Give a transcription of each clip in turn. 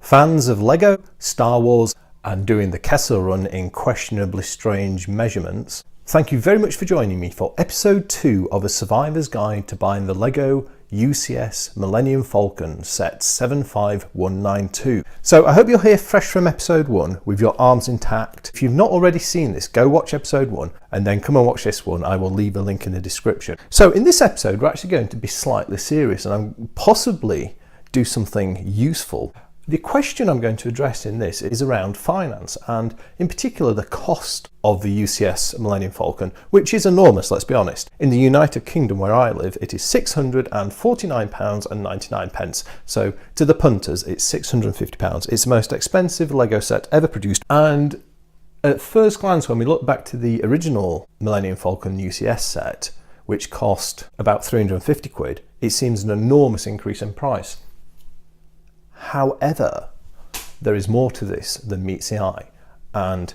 Fans of Lego, Star Wars, and doing the Kessel Run in questionably strange measurements, thank you very much for joining me for episode 2 of a survivor's guide to buying the Lego UCS Millennium Falcon set 75192. So I hope you're here fresh from episode 1 with your arms intact. If you've not already seen this, go watch episode 1 and then come and watch this one. I will leave a link in the description. So in this episode, we're actually going to be slightly serious and I'm possibly do something useful. The question I'm going to address in this is around finance and in particular the cost of the UCS Millennium Falcon, which is enormous, let's be honest. In the United Kingdom where I live, it is £649.99. So to the punters, it's £650. It's the most expensive Lego set ever produced. And at first glance, when we look back to the original Millennium Falcon UCS set, which cost about 350 quid, it seems an enormous increase in price. However, there is more to this than meets the eye, and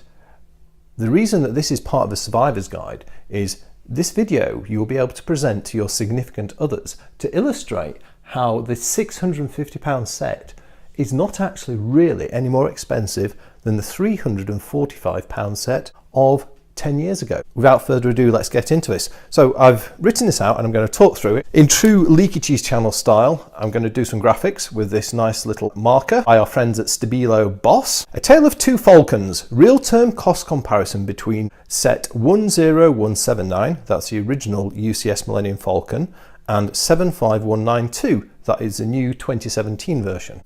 the reason that this is part of the survivor's guide is this video you will be able to present to your significant others to illustrate how the £650 set is not actually really any more expensive than the £345 set of 10 years ago. Without further ado, let's get into this. So I've written this out and I'm going to talk through it. In true Leakycheese channel style, I'm going to do some graphics with this nice little marker by our friends at Stabilo Boss. A Tale of Two Falcons, real-term cost comparison between set 10179, that's the original UCS Millennium Falcon, and 75192, that is the new 2017 version.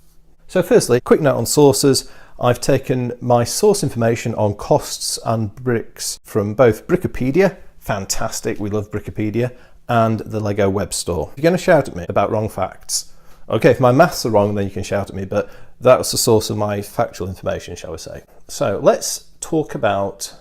So firstly, quick note on sources. I've taken my source information on costs and bricks from both Brickopedia, fantastic, we love Brickopedia, and the Lego web store. If you're going to shout at me about wrong facts, okay, if my maths are wrong, then you can shout at me, but that's the source of my factual information, shall we say. So let's talk about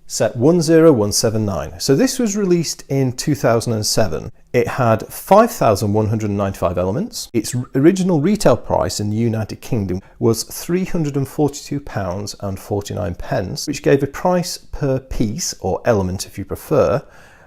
set 10179. So this was released in 2007. It had 5,195 elements. Its original retail price in the United Kingdom was £342.49, which gave a price per piece, or element if you prefer,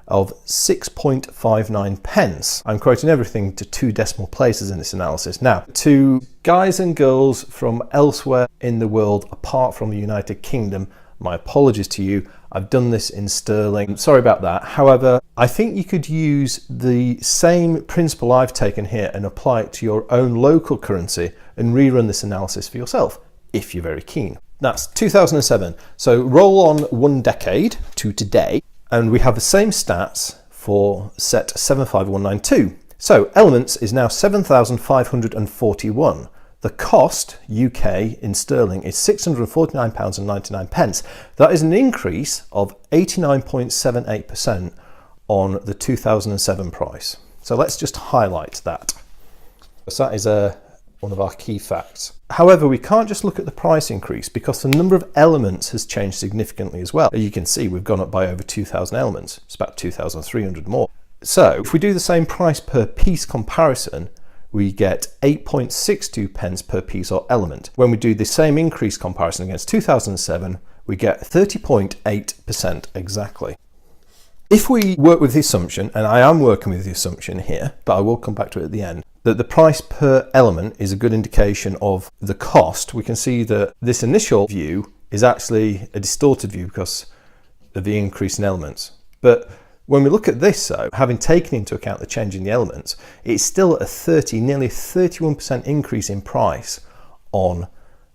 of 6.59 pence. I'm quoting everything to 2 decimal places in this analysis. Now, to guys and girls from elsewhere in the world apart from the United Kingdom, my apologies to you. I've done this in sterling. Sorry about that. However, I think you could use the same principle I've taken here and apply it to your own local currency and rerun this analysis for yourself, if you're very keen. That's 2007. So roll on 1 decade to today, and we have the same stats for set 75192. So elements is now 7,541. The cost, UK in sterling, is £649.99. That is an increase of 89.78% on the 2007 price. So let's just highlight that. So that is one of our key facts. However, we can't just look at the price increase because the number of elements has changed significantly as well. As you can see, we've gone up by over 2,000 elements. It's about 2,300 more. So if we do the same price per piece comparison, we get 8.62 pence per piece or element. When we do the same increase comparison against 2007, we get 30.8% exactly. If we work with the assumption, and I am working with the assumption here, but I will come back to it at the end, that the price per element is a good indication of the cost, we can see that this initial view is actually a distorted view because of the increase in elements. But when we look at this though, having taken into account the change in the elements, it's still a nearly 31% increase in price on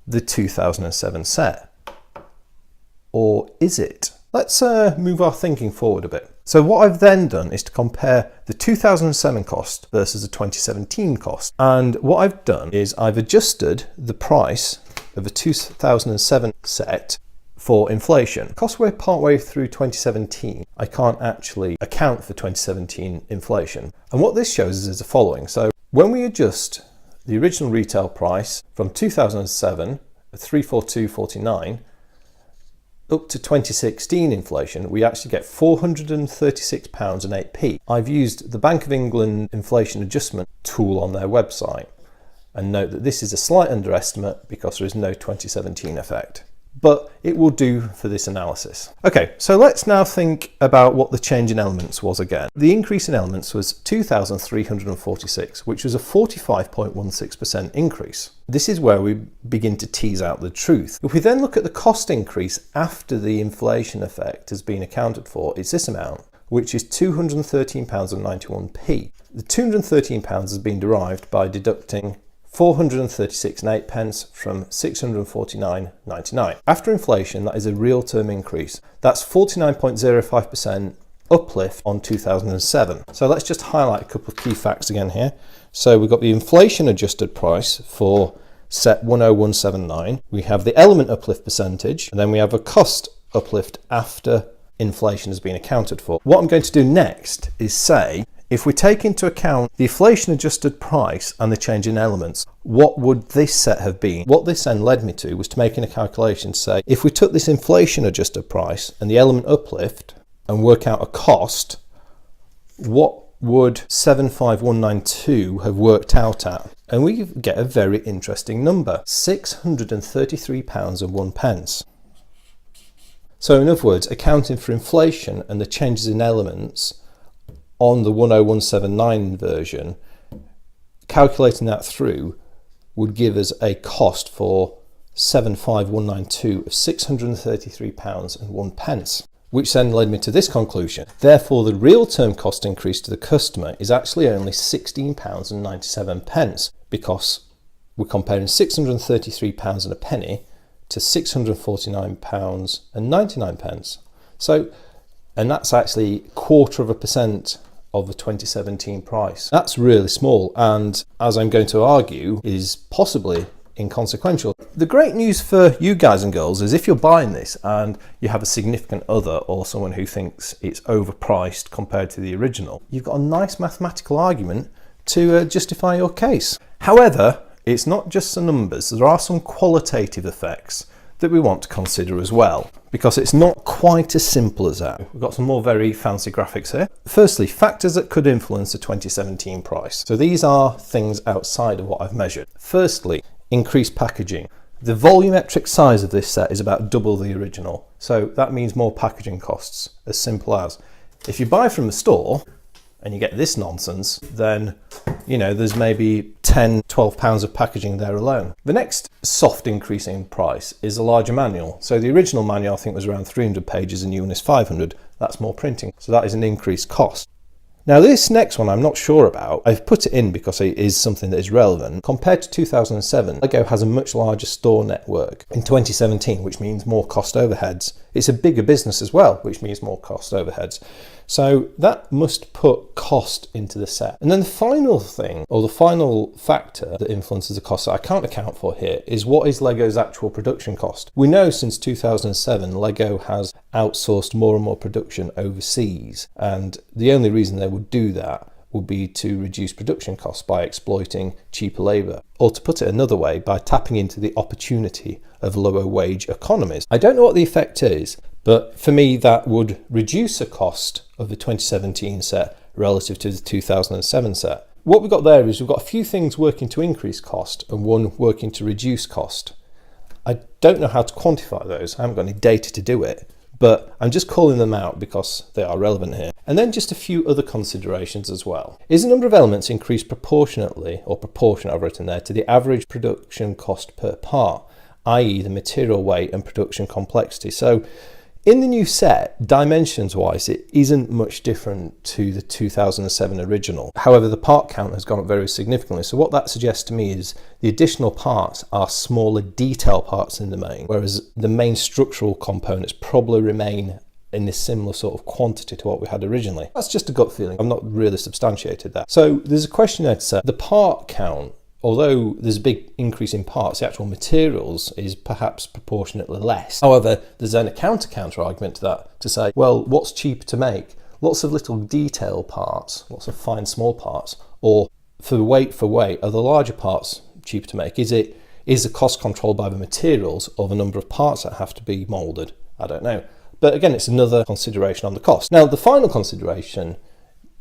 the 2007 set. Or is it? Let's move our thinking forward a bit. So what I've then done is to compare the 2007 cost versus the 2017 cost. And what I've done is I've adjusted the price of the 2007 set for inflation. Because we're partway through 2017, I can't actually account for 2017 inflation. And what this shows us is the following. So when we adjust the original retail price from 2007, 342.49, up to 2016 inflation, we actually get £436.08. I've used the Bank of England inflation adjustment tool on their website. And note that this is a slight underestimate because there is no 2017 effect. but it will do for this analysis. Okay, so let's now think about what the change in elements was again. The increase in elements was 2,346, which was a 45.16% increase. This is where we begin to tease out the truth. If we then look at the cost increase after the inflation effect has been accounted for, it's this amount, which is £213.91. The £213 has been derived by deducting 436 and 8 pence from 649.99. After inflation, that is a real term increase. That's 49.05% uplift on 2007. So let's just highlight a couple of key facts again here. So we've got the inflation adjusted price for set 10179. We have the element uplift percentage, and then we have a cost uplift after inflation has been accounted for. What I'm going to do next is say, if we take into account the inflation adjusted price and the change in elements, what would this set have been? What this then led me to was to making a calculation to say, if we took this inflation adjusted price and the element uplift and work out a cost, what would 75192 have worked out at? And we get a very interesting number, £633.01. So in other words, accounting for inflation and the changes in elements on the 10179 version, calculating that through would give us a cost for 75192 of £633.01, which then led me to this conclusion. Therefore, the real term cost increase to the customer is actually only £16.97, because we're comparing £633 and a penny to £649.99. So, and that's actually 0.25% of the 2017 price. That's really small, and as I'm going to argue, is possibly inconsequential. The great news for you guys and girls is if you're buying this and you have a significant other or someone who thinks it's overpriced compared to the original, you've got a nice mathematical argument to justify your case. However, it's not just the numbers. There are some qualitative effects that we want to consider as well, because it's not quite as simple as that. We've got some more very fancy graphics here. Firstly, factors that could influence the 2017 price. So these are things outside of what I've measured. Firstly, increased packaging. The volumetric size of this set is about double the original, so that means more packaging costs, as simple as. If you buy from a store and you get this nonsense, then there's maybe 10, 12 pounds of packaging there alone. The next soft increase in price is a larger manual. So the original manual I think was around 300 pages and new one is 500. That's more printing. So that is an increased cost. Now this next one I'm not sure about. I've put it in because it is something that is relevant. Compared to 2007, Lego has a much larger store network in 2017, which means more cost overheads. It's a bigger business as well, which means more cost overheads. So that must put cost into the set. And then the final thing, or the final factor that influences the cost that I can't account for here, is what is Lego's actual production cost. We know since 2007 Lego has outsourced more and more production overseas, and the only reason they would do that would be to reduce production costs by exploiting cheaper labour, or to put it another way, by tapping into the opportunity of lower wage economies. I don't know what the effect is, but for me that would reduce the cost of the 2017 set relative to the 2007 set. What we've got there is we've got a few things working to increase cost and one working to reduce cost. I don't know how to quantify those. I haven't got any data to do it, but I'm just calling them out because they are relevant here. And then just a few other considerations as well. Is the number of elements increased proportionately, or proportionate I've written there, to the average production cost per part, i.e. the material weight and production complexity? So in the new set, dimensions wise, it isn't much different to the 2007 original. However, the part count has gone up very significantly. So what that suggests to me is the additional parts are smaller detail parts in the main, whereas the main structural components probably remain in this similar sort of quantity to what we had originally. That's just a gut feeling. I'm not really substantiated that. So there's a question there to say, the part count, although there's a big increase in parts, the actual materials is perhaps proportionately less. However, there's then a counter argument to that to say, well, what's cheaper to make? Lots of little detail parts, lots of fine small parts, or for weight, are the larger parts cheaper to make? Is the cost controlled by the materials or the number of parts that have to be moulded? I don't know. But again, it's another consideration on the cost. Now, the final consideration,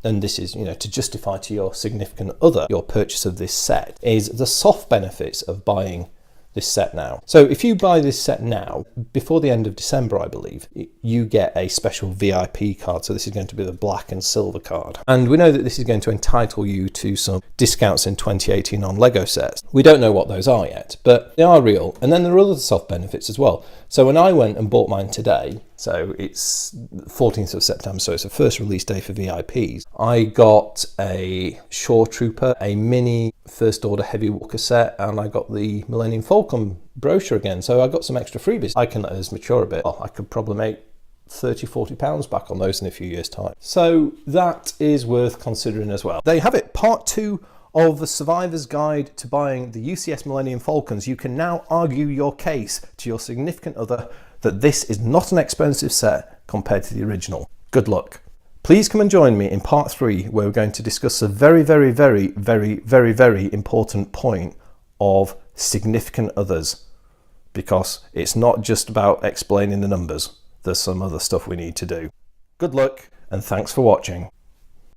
and this is, to justify to your significant other your purchase of this set, is the soft benefits of buying this set now. So if you buy this set now, before the end of December, I believe, you get a special VIP card. So this is going to be the black and silver card. And we know that this is going to entitle you to some discounts in 2018 on Lego sets. We don't know what those are yet, but they are real. And then there are other soft benefits as well. So when I went and bought mine today, so it's 14th of September, so it's the first release day for VIPs, I got a Shore Trooper, a mini First Order Heavy Walker set, and I got the Millennium Falcon brochure again, so I got some extra freebies. I can let those mature a bit. Well, I could probably make £30–40 back on those in a few years' time. So that is worth considering as well. There you have it, part 2 of the Survivor's Guide to buying the UCS Millennium Falcons. You can now argue your case to your significant other that this is not an expensive set compared to the original. Good luck. Please come and join me in part 3, where we're going to discuss a very important point of significant others, because it's not just about explaining the numbers. There's some other stuff we need to do. Good luck, and thanks for watching.